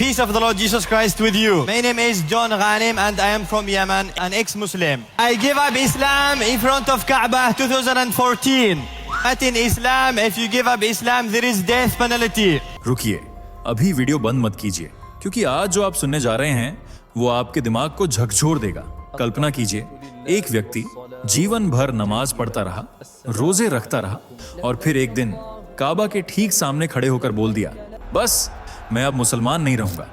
Peace of the Lord Jesus Christ with you. My name is John Ghanem and I am from Yemen, an ex-Muslim. I gave up Islam in front of Kaaba 2014. But in Islam, if you give up Islam, there is death penalty. रुकिए, अभी video बंद मत कीजिए, क्योंकि आज जो आप सुनने जा रहे हैं वो आपके दिमाग को झकझोर देगा। कल्पना कीजिए, एक व्यक्ति जीवन भर नमाज पढ़ता रहा, रोजे रखता रहा और फिर एक दिन काबा के ठीक सामने खड़े होकर बोल दिया, बस मैं अब मुसलमान नहीं रहूंगा।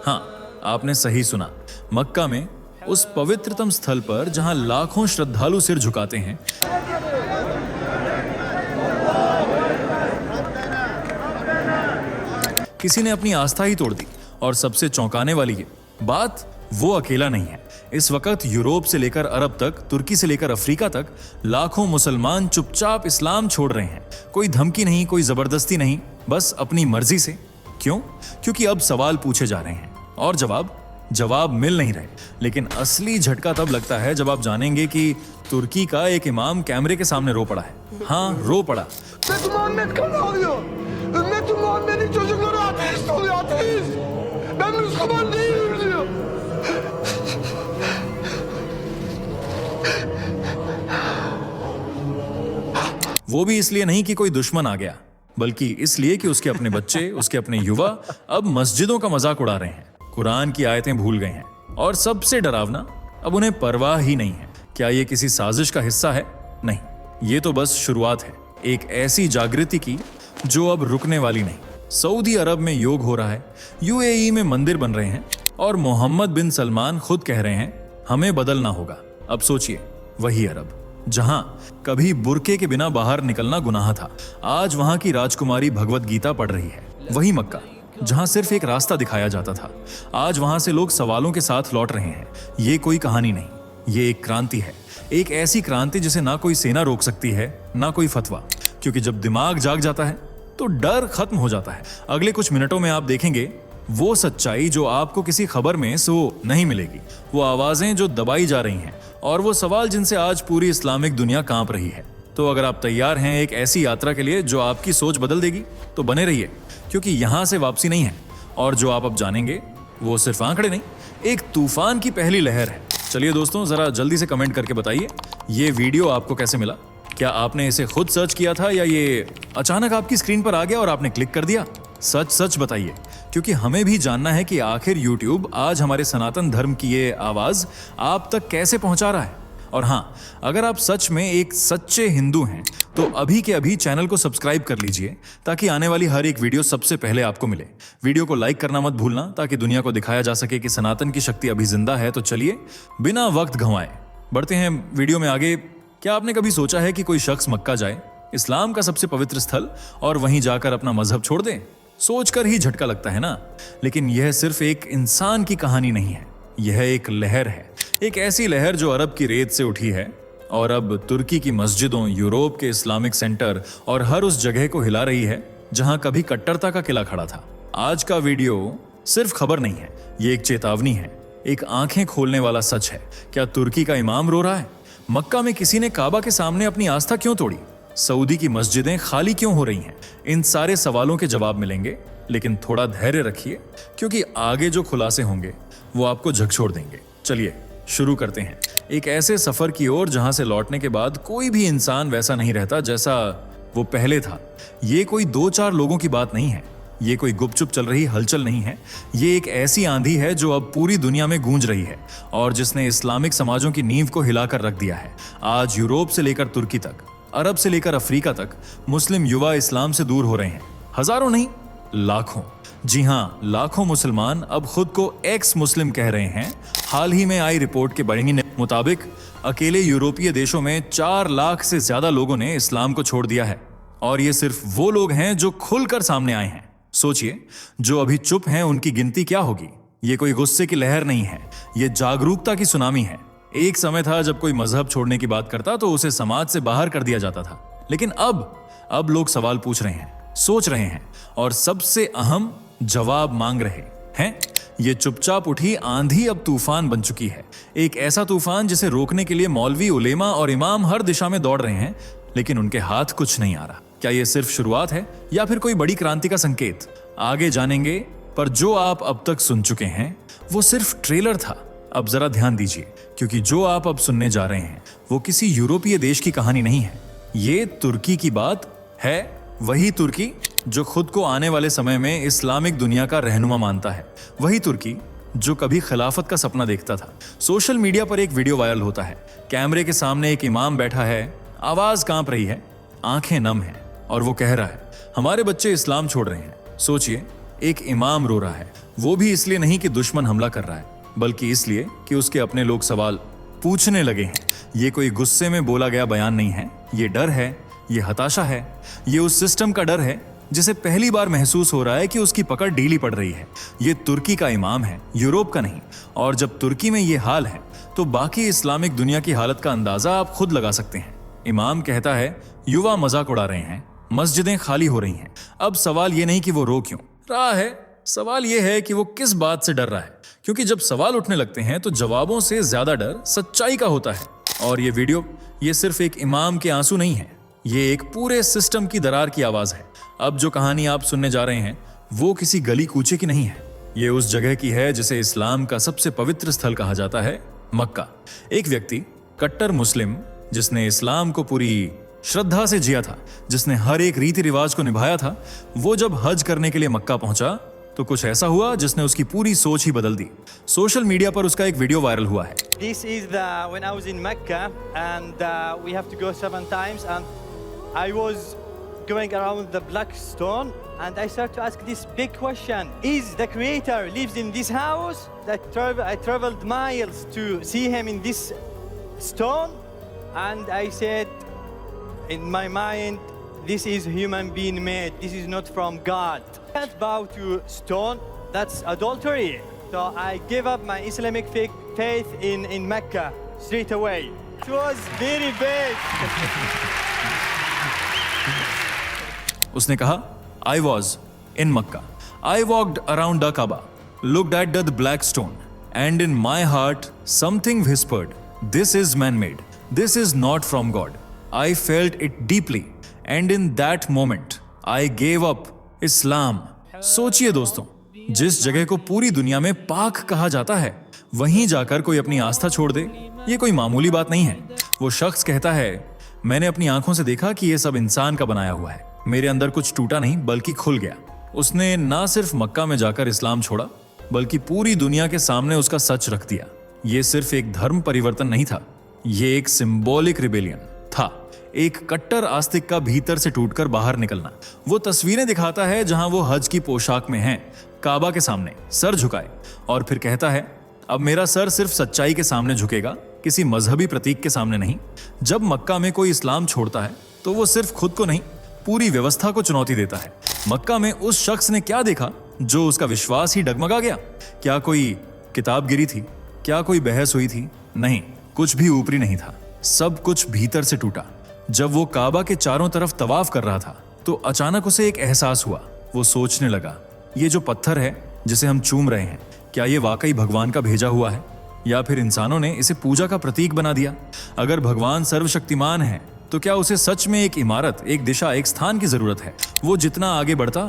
हाँ, आपने सही सुना। मक्का में उस पवित्रतम स्थल पर जहां लाखों श्रद्धालु सिर झुकाते हैं, किसी ने अपनी आस्था ही तोड़ दी। और सबसे चौंकाने वाली ये बात, वो अकेला नहीं है। इस वक्त यूरोप से लेकर अरब तक, तुर्की से लेकर अफ्रीका तक लाखों मुसलमान चुपचाप इस्लाम छोड़ रहे हैं। कोई धमकी नहीं, कोई जबरदस्ती नहीं, बस अपनी मर्जी से। क्यों? क्योंकि अब सवाल पूछे जा रहे हैं और जवाब मिल नहीं रहे। लेकिन असली झटका तब लगता है जब आप जानेंगे कि तुर्की का एक इमाम कैमरे के सामने रो पड़ा है। हाँ, रो पड़ा। Ben Müslüman değilim diyor. वो भी इसलिए नहीं कि कोई दुश्मन आ गया, बल्कि इसलिए कि उसके अपने बच्चे, उसके अपने युवा अब मस्जिदों का मजाक उड़ा रहे हैं, कुरान की आयतें भूल गए हैं और सबसे डरावना, अब उन्हें परवाह ही नहीं है। क्या ये किसी साजिश का हिस्सा है? नहीं, ये तो बस शुरुआत है एक ऐसी जागृति की जो अब रुकने वाली नहीं। सऊदी अरब में योग हो रहा है, यूएई में मंदिर बन रहे हैं और मोहम्मद बिन सलमान खुद कह रहे हैं हमें बदलना होगा। अब सोचिए, वही अरब जहां कभी बुर्के के बिना बाहर निकलना गुनाह था, आज वहां की राजकुमारी भगवत गीता पढ़ रही है। वही मक्का जहां सिर्फ एक रास्ता दिखाया जाता था, आज वहां से लोग सवालों के साथ लौट रहे हैं। ये कोई कहानी नहीं, ये एक क्रांति है। एक ऐसी क्रांति जिसे ना कोई सेना रोक सकती है, ना कोई फतवा, क्योंकि जब दिमाग जाग जाता है तो डर खत्म हो जाता है। अगले कुछ मिनटों में आप देखेंगे वो सच्चाई जो आपको किसी खबर में सो नहीं मिलेगी, वो आवाजें जो दबाई जा रही हैं और वो सवाल जिनसे आज पूरी इस्लामिक दुनिया कांप रही है। तो अगर आप तैयार हैं एक ऐसी यात्रा के लिए जो आपकी सोच बदल देगी, तो बने रहिए, क्योंकि यहां से वापसी नहीं है। और जो आप अब जानेंगे वो सिर्फ आंकड़े नहीं, एक तूफान की पहली लहर है। चलिए दोस्तों, जरा जल्दी से कमेंट करके बताइए ये वीडियो आपको कैसे मिला। क्या आपने इसे खुद सर्च किया था या ये अचानक आपकी स्क्रीन पर आ गया और आपने क्लिक कर दिया? सच बताइए, क्योंकि हमें भी जानना है कि आखिर YouTube आज हमारे सनातन धर्म की ये आवाज आप तक कैसे पहुंचा रहा है। और हाँ, अगर आप सच में एक सच्चे हिंदू हैं तो अभी के अभी चैनल को सब्सक्राइब कर लीजिए, ताकि आने वाली हर एक वीडियो सबसे पहले आपको मिले। वीडियो को लाइक करना मत भूलना, ताकि दुनिया को दिखाया जा सके कि सनातन की शक्ति अभी जिंदा है। तो चलिए बिना वक्त गंवाए बढ़ते हैं वीडियो में आगे। क्या आपने कभी सोचा है कि कोई शख्स मक्का जाए, इस्लाम का सबसे पवित्र स्थल, और वहीं जाकर अपना मजहब छोड़ दे? सोचकर ही झटका लगता है ना। लेकिन यह सिर्फ एक इंसान की कहानी नहीं है, यह एक लहर है। एक ऐसी लहर जो अरब की रेत से उठी है और अब तुर्की की मस्जिदों, यूरोप के इस्लामिक सेंटर और हर उस जगह को हिला रही है जहां कभी कट्टरता का किला खड़ा था। आज का वीडियो सिर्फ खबर नहीं है, ये एक चेतावनी है, एक आंखें खोलने वाला सच है। क्या तुर्की का इमाम रो रहा है? मक्का में किसी ने काबा के सामने अपनी आस्था क्यों तोड़ी? सऊदी की मस्जिदें खाली क्यों हो रही हैं? इन सारे सवालों के जवाब मिलेंगे, लेकिन थोड़ा धैर्य रखिए, क्योंकि आगे जो खुलासे होंगे वो आपको झकझोर देंगे। चलिए शुरू करते हैं एक ऐसे सफर की ओर जहां से लौटने के बाद कोई भी इंसान वैसा नहीं रहता जैसा वो पहले था। ये कोई 2-4 लोगों की बात नहीं है, ये कोई गुपचुप चल रही हलचल नहीं है। ये एक ऐसी आंधी है जो अब पूरी दुनिया में गूंज रही है और जिसने इस्लामिक समाजों की नींव को हिलाकर रख दिया है। आज यूरोप से लेकर तुर्की तक, अरब से लेकर अफ्रीका तक मुस्लिम युवा इस्लाम से दूर हो रहे हैं। हजारों नहीं, लाखों। जी हाँ, लाखों मुसलमान अब खुद को एक्स मुस्लिम कह रहे हैं। हाल ही में आई रिपोर्ट के मुताबिक अकेले यूरोपीय देशों में 4 लाख से ज्यादा लोगों ने इस्लाम को छोड़ दिया है। और ये सिर्फ वो लोग हैं जो खुलकर सामने आए हैं। सोचिए, जो अभी चुप हैं उनकी गिनती क्या होगी। ये कोई गुस्से की लहर नहीं है, ये जागरूकता की सुनामी है। एक समय था जब कोई मजहब छोड़ने की बात करता तो उसे समाज से बाहर कर दिया जाता था, लेकिन अब लोग सवाल पूछ रहे हैं, सोच रहे हैं और सबसे अहम जवाब मांग रहे हैं। ये चुपचाप उठी आंधी अब तूफान बन चुकी है। एक ऐसा तूफान जिसे रोकने के लिए मौलवी, उलेमा और इमाम हर दिशा में दौड़ रहे हैं, लेकिन उनके हाथ कुछ नहीं आ रहा। क्या ये सिर्फ शुरुआत है या फिर कोई बड़ी क्रांति का संकेत? आगे जानेंगे, पर जो आप अब तक सुन चुके हैं वो सिर्फ ट्रेलर था। अब जरा ध्यान दीजिए, क्योंकि जो आप अब सुनने जा रहे हैं वो किसी यूरोपीय देश की कहानी नहीं है। ये तुर्की की बात है, वही तुर्की जो खुद को आने वाले समय में इस्लामिक दुनिया का रहनुमा मानता है, वही तुर्की जो कभी खिलाफत का सपना देखता था। सोशल मीडिया पर एक वीडियो वायरल होता है। कैमरे के सामने एक इमाम बैठा है, आवाज कांप रही है, आंखें नम हैं, और वो कह रहा है, हमारे बच्चे इस्लाम छोड़ रहे हैं। सोचिए, एक इमाम रो रहा है, वो भी इसलिए नहीं कि दुश्मन हमला कर रहा है, बल्कि इसलिए कि उसके अपने लोग सवाल पूछने लगे हैं। ये कोई गुस्से में बोला गया बयान नहीं है, ये डर है, ये हताशा है, ये उस सिस्टम का डर है जिसे पहली बार महसूस हो रहा है कि उसकी पकड़ ढीली पड़ रही है। ये तुर्की का इमाम है, यूरोप का नहीं। और जब तुर्की में ये हाल है तो बाकी इस्लामिक दुनिया की हालत का अंदाजा आप खुद लगा सकते हैं। इमाम कहता है, युवा मजाक उड़ा रहे हैं, मस्जिदें खाली हो रही हैं। अब सवाल ये नहीं कि वो रो क्यों रहा है, सवाल ये है कि वो किस बात से डर रहा है। क्योंकि जब सवाल उठने लगते हैं तो जवाबों से ज्यादा डर सच्चाई का होता है। और ये वीडियो, ये सिर्फ एक इमाम के आंसू नहीं है, ये एक पूरे सिस्टम की दरार की आवाज है। अब जो कहानी आप सुनने जा रहे हैं वो किसी गली कूचे की नहीं है, ये उस जगह की है जिसे इस्लाम का सबसे पवित्र स्थल कहा जाता है, मक्का। एक व्यक्ति, कट्टर मुस्लिम, जिसने इस्लाम को पूरी श्रद्धा से जिया था, जिसने हर एक रीति रिवाज को निभाया था, वो जब हज करने के लिए मक्का पहुंचा तो कुछ ऐसा हुआ जिसने उसकी पूरी सोच ही बदल दी। सोशल मीडिया पर उसका एक वीडियो वायरल हुआ है। This is when I was in Mecca and we have to go 7 times and I was going around the black stone and I started to ask this big question: Is the Creator lives in this house? I traveled miles to see him in this stone and I said in my mind, this is human being made. This is not from God. Can't bow to stone. That's adultery. So I gave up my Islamic faith in Mecca straight away. It was very big. उसने कहा, I was in Makkah. I walked around the Kaaba, looked at the black stone, and in my heart something whispered, this is man-made. This is not from God. I felt it deeply. And in that moment, I gave up Islam. सोचिए दोस्तों, जिस जगह को पूरी दुनिया में पाक कहा जाता है, वहीं जाकर कोई अपनी आस्था छोड़ दे, ये कोई मामूली बात नहीं है। वो शख्स कहता है, मैंने अपनी आंखों से देखा कि ये सब इंसान का बनाया हुआ है। मेरे अंदर कुछ टूटा नहीं, बल्कि खुल गया। उसने ना सिर्फ मक्का में जाकर इस्लाम छोड़ा, बल्कि पूरी दुनिया के सामने उसका सच रख दिया। ये सिर्फ एक धर्म परिवर्तन नहीं था, ये एक सिंबॉलिक रिबेलियन था, एक कट्टर आस्तिक का भीतर से टूटकर बाहर निकलना। वो तस्वीरें दिखाता है जहां वो हज की पोशाक में है, काबा के सामने सर झुकाए, और फिर कहता है, अब मेरा सर सिर्फ सच्चाई के सामने झुकेगा, किसी मजहबी प्रतीक के सामने नहीं। जब मक्का में कोई इस्लाम छोड़ता है तो वो सिर्फ खुद को नहीं, पूरी व्यवस्था को चुनौती देता है। मक्का में उस शख्स ने क्या देखा जो उसका विश्वास ही डगमगा गया? क्या कोई किताब गिरी थी? क्या कोई बहस हुई थी? नहीं, कुछ भी ऊपरी नहीं था, सब कुछ भीतर से टूटा। जब वो काबा के चारों तरफ तवाफ कर रहा था तो अचानक उसे एक एहसास हुआ। वो सोचने लगा, ये जो पत्थर है जिसे हम चूम रहे हैं, क्या ये वाकई भगवान का भेजा हुआ है, या फिर इंसानों ने इसे पूजा का प्रतीक बना दिया? अगर भगवान सर्वशक्तिमान है तो क्या उसे सच में एक इमारत, एक दिशा, एक स्थान की जरूरत है? वो जितना आगे बढ़ता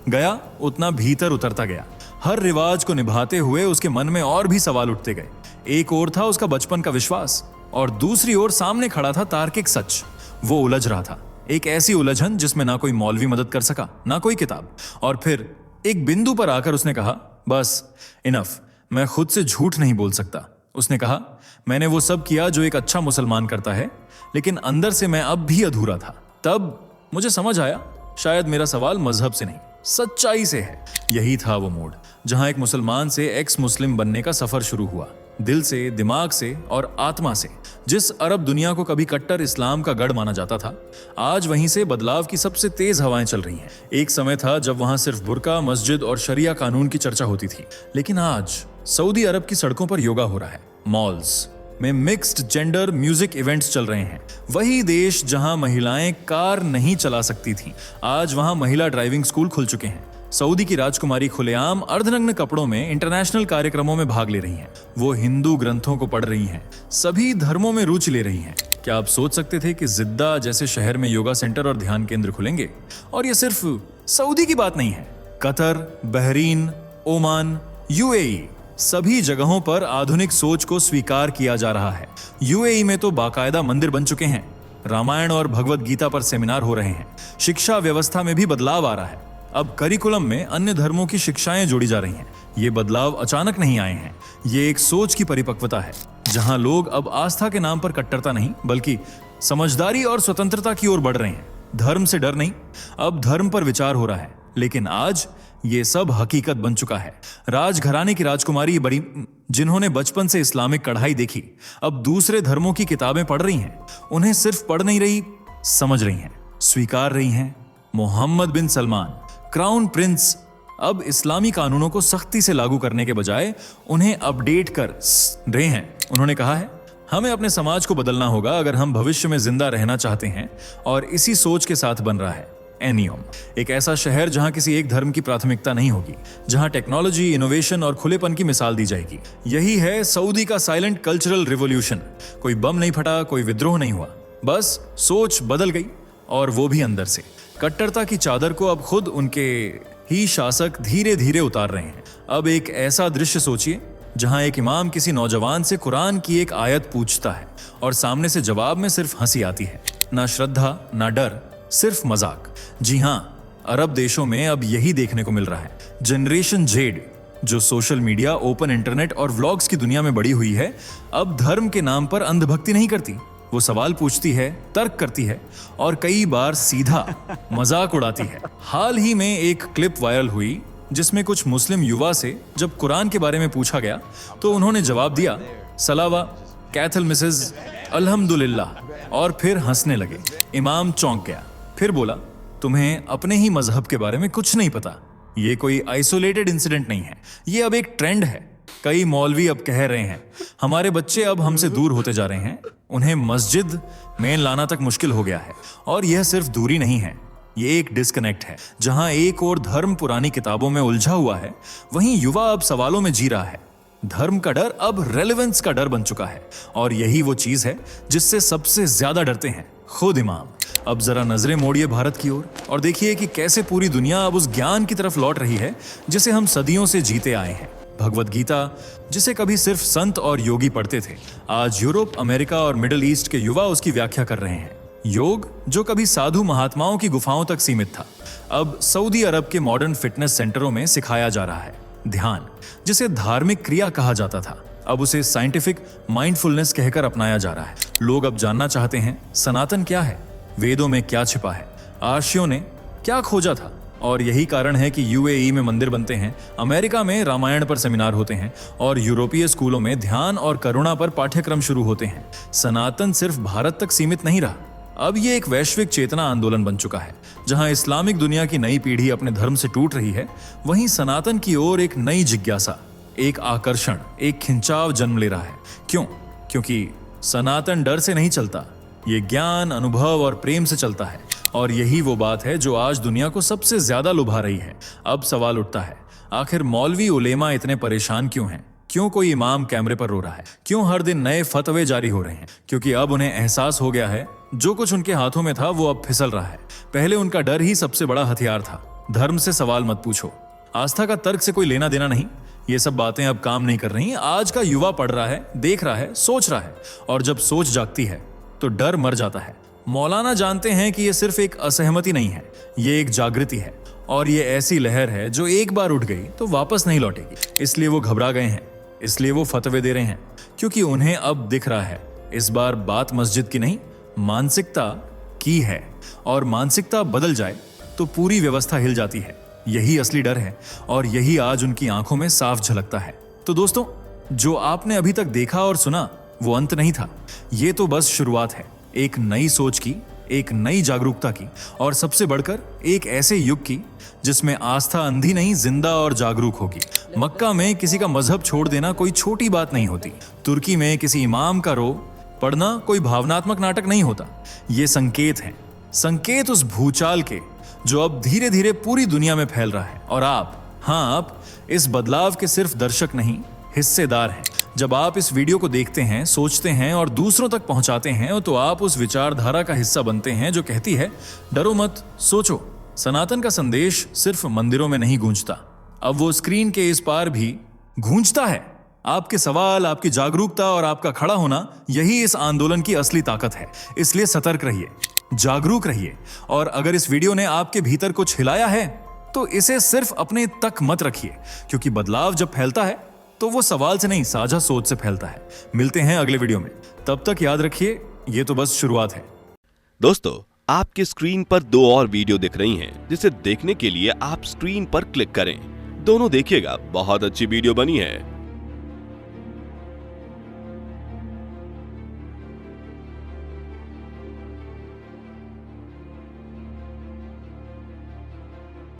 गया उतना भीतर उतरता गया। हर रिवाज को निभाते हुए उसके मन में और भी सवाल उठते गए। एक ओर था उसका बचपन का विश्वास और दूसरी ओर सामने खड़ा था तार्किक सच। वो उलझ रहा था, एक ऐसी उलझन जिसमें ना कोई मौलवी मदद कर सका, ना कोई किताब। और फिर एक बिंदु पर आकर उसने कहा, बस इनफ, मैं खुद से झूठ नहीं बोल सकता। उसने कहा, मैंने वो सब किया जो एक अच्छा मुसलमान करता है, लेकिन अंदर से मैं अब भी अधूरा था। तब मुझे समझ आया, शायद मेरा सवाल मजहब से नहीं, सच्चाई से है। यही था वो मोड़ जहां एक मुसलमान से एक्स मुस्लिम बनने का सफर शुरू हुआ, दिल से, दिमाग से और आत्मा से। जिस अरब दुनिया को कभी कट्टर इस्लाम का गढ़ माना जाता था, आज वहीं से बदलाव की सबसे तेज हवाएं चल रही हैं। एक समय था जब वहां सिर्फ बुर्का, मस्जिद और शरिया कानून की चर्चा होती थी, लेकिन आज सऊदी अरब की सड़कों पर योगा हो रहा है, मॉल्स में मिक्स्ड जेंडर म्यूजिक इवेंट्स चल रहे हैं। वही देश जहां महिलाएं कार नहीं चला सकती थी, आज वहां महिला ड्राइविंग स्कूल खुल चुके हैं। सऊदी की राजकुमारी खुलेआम अर्धनग्न कपड़ों में इंटरनेशनल कार्यक्रमों में भाग ले रही हैं। वो हिंदू ग्रंथों को पढ़ रही हैं, सभी धर्मों में रुचि ले रही हैं। क्या आप सोच सकते थे कि जिद्दा जैसे शहर में योगा सेंटर और ध्यान केंद्र खुलेंगे? और ये सिर्फ सऊदी की बात नहीं है। कतर, बहरीन, ओमान, यूएई सभी जगहों पर आधुनिक सोच को स्वीकार किया जा रहा है। यूएई में तो बाकायदा मंदिर बन चुके हैं, रामायण और भगवत गीता पर सेमिनार हो रहे हैं, शिक्षा व्यवस्था में भी बदलाव आ रहा है। अब करिकुलम में अन्य धर्मों की शिक्षाएं जोड़ी जा रही हैं। ये बदलाव अचानक नहीं आए हैं, ये एक सोच की परिपक्वता है, जहां लोग अब आस्था के नाम पर कट्टरता नहीं बल्कि समझदारी और स्वतंत्रता की ओर बढ़ रहे हैं। धर्म से डर नहीं, अब धर्म पर विचार हो रहा है। लेकिन आज ये सब हकीकत बन चुका है। राजघराने की राजकुमारी बड़ी, जिन्होंने बचपन से इस्लामिक कढ़ाई देखी, अब दूसरे धर्मों की किताबें पढ़ रही हैं। उन्हें सिर्फ पढ़ नहीं रही, समझ रही हैं, स्वीकार रही हैं। मोहम्मद बिन सलमान, क्राउन प्रिंस, अब इस्लामी कानूनों को सख्ती से लागू करने के बजाय उन्हें अपडेट कर रहे हैं। उन्होंने कहा है, हमें अपने समाज को बदलना होगा अगर हम भविष्य में जिंदा रहना चाहते हैं, और इसी सोच के साथ बन रहा है एनियम, एक ऐसा शहर जहां किसी एक धर्म की प्राथमिकता नहीं होगी, जहां टेक्नोलॉजी, इनोवेशन और खुलेपन की मिसाल दी जाएगी। यही है सऊदी का साइलेंट कल्चरल रिवॉल्यूशन। कोई बम नहीं फटा, कोई विद्रोह नहीं हुआ, बस सोच बदल गई, और वो भी अंदर से। कट्टरता की चादर को अब खुद उनके ही शासक धीरे धीरे उतार रहे हैं। अब एक ऐसा दृश्य सोचिए जहां एक इमाम किसी नौजवान से कुरान की एक आयत पूछता है और सामने से जवाब में सिर्फ हंसी आती है, ना श्रद्धा ना डर, सिर्फ मजाक। जी हां, अरब देशों में अब यही देखने को मिल रहा है। जनरेशन जेड, जो सोशल मीडिया, ओपन इंटरनेट और व्लॉग्स की दुनिया में बड़ी हुई है, अब धर्म के नाम पर अंधभक्ति नहीं करती। वो सवाल पूछती है, तर्क करती है और कई बार सीधा मजाक उड़ाती है। हाल ही में एक क्लिप वायरल हुई जिसमें कुछ मुस्लिम युवा से जब कुरान के बारे में पूछा गया तो उन्होंने जवाब दिया, सलावा, कैथल मिसेस, अल्हम्दुलिल्लाह, और फिर हंसने लगे। इमाम चौंक गया, फिर बोला, तुम्हें अपने ही मजहब के बारे में कुछ नहीं पता। ये कोई आइसोलेटेड इंसिडेंट नहीं है, ये अब एक ट्रेंड है। कई मौलवी अब कह रहे हैं, हमारे बच्चे अब हमसे दूर होते जा रहे हैं, उन्हें मस्जिद में लाना तक मुश्किल हो गया है। और यह सिर्फ दूरी नहीं है, ये एक डिस्कनेक्ट है। जहां एक और धर्म पुरानी किताबों में उलझा हुआ है, वहीं युवा अब सवालों में जी रहा है। धर्म का डर अब रेलेवेंस का डर बन चुका है, और यही वो चीज है जिससे सबसे ज्यादा डरते हैं खुद इमाम। अब जरा नजरें मोड़िए भारत की ओर और देखिए कि कैसे पूरी दुनिया अब उस ज्ञान की तरफ लौट रही है जिसे हम सदियों से जीते आए हैं। भगवत गीता, जिसे कभी सिर्फ संत और योगी पढ़ते थे, आज यूरोप, अमेरिका और मिडिल ईस्ट के युवा उसकी व्याख्या कर रहे हैं। योग, जो कभी साधु महात्माओं की गुफाओं तक सीमित था, अब सऊदी अरब के मॉडर्न फिटनेस सेंटरों में सिखाया जा रहा है। ध्यान, जिसे धार्मिक क्रिया कहा जाता था, अब उसे साइंटिफिक माइंडफुलनेस कहकर अपनाया जा रहा है। लोग अब जानना चाहते हैं, सनातन क्या है, वेदों में क्या छिपा है, आर्षियों ने क्या खोजा था। और यही कारण है कि यूएई में मंदिर बनते हैं, अमेरिका में रामायण पर सेमिनार होते हैं और यूरोपीय स्कूलों में ध्यान और करुणा पर पाठ्यक्रम शुरू होते हैं। सनातन सिर्फ भारत तक सीमित नहीं रहा, अब ये एक वैश्विक चेतना आंदोलन बन चुका है। जहां इस्लामिक दुनिया की नई पीढ़ी अपने धर्म से टूट रही है, वहीं सनातन की ओर एक नई जिज्ञासा, एक आकर्षण, एक खिंचाव जन्म ले रहा है। क्यों? क्योंकि सनातन डर से नहीं चलता, ये ज्ञान, अनुभव और प्रेम से चलता है। और यही वो बात है जो आज दुनिया को सबसे ज्यादा लुभा रही है। अब सवाल उठता है, आखिर मौलवी उलेमा इतने परेशान क्यों हैं? क्यों कोई इमाम कैमरे पर रो रहा है? क्यों हर दिन नए फतवे जारी हो रहे हैं? क्योंकि अब उन्हें एहसास हो गया है, जो कुछ उनके हाथों में था वो अब फिसल रहा है। पहले उनका डर ही सबसे बड़ा हथियार था। धर्म से सवाल मत पूछो, आस्था का तर्क से कोई लेना देना नहीं, ये सब बातें अब काम नहीं कर रही। आज का युवा पढ़ रहा है, देख रहा है, सोच रहा है, और जब सोच जागती है तो डर मर जाता है। मौलाना जानते हैं कि ये सिर्फ एक असहमति नहीं है, ये एक जागृति है, और ये ऐसी लहर है जो एक बार उठ गई तो वापस नहीं लौटेगी। इसलिए वो घबरा गए हैं, इसलिए वो फतवे दे रहे हैं, क्योंकि उन्हें अब दिख रहा है, इस बार बात मस्जिद की नहीं, मानसिकता की है। और मानसिकता बदल जाए तो पूरी व्यवस्था हिल जाती है। यही असली डर है, और यही आज उनकी आंखों में साफ झलकता है। तो दोस्तों, जो आपने अभी तक देखा और सुना वो अंत नहीं था, ये तो बस शुरुआत है, एक नई सोच की, एक नई जागरूकता की, और सबसे बढ़कर एक ऐसे युग की जिसमें आस्था अंधी नहीं, जिंदा और जागरूक होगी। मक्का में किसी का मजहब छोड़ देना कोई छोटी बात नहीं होती। तुर्की में किसी इमाम का रो पढ़ना कोई भावनात्मक नाटक नहीं होता। ये संकेत हैं, संकेत उस भूचाल के जो अब धीरे धीरे पूरी दुनिया में फैल रहा है। और आप, हाँ आप, इस बदलाव के सिर्फ दर्शक नहीं, हिस्सेदार हैं। जब आप इस वीडियो को देखते हैं, सोचते हैं और दूसरों तक पहुंचाते हैं, तो आप उस विचारधारा का हिस्सा बनते हैं जो कहती है, डरो मत, सोचो। सनातन का संदेश सिर्फ मंदिरों में नहीं गूंजता, अब वो स्क्रीन के इस पार भी गूंजता है। आपके सवाल, आपकी जागरूकता और आपका खड़ा होना, यही इस आंदोलन की असली ताकत है। इसलिए सतर्क रहिए, जागरूक रहिए, और अगर इस वीडियो ने आपके भीतर कुछ हिलाया है तो इसे सिर्फ अपने तक मत रखिए, क्योंकि बदलाव जब फैलता है तो वो सवाल से नहीं, साझा सोच से फैलता है। मिलते हैं अगले वीडियो में, तब तक याद रखिए, ये तो बस शुरुआत है। दोस्तों, आपकी स्क्रीन पर 2 और वीडियो दिख रही हैं, जिसे देखने के लिए आप स्क्रीन पर क्लिक करें। दोनों देखिएगा, बहुत अच्छी वीडियो बनी है।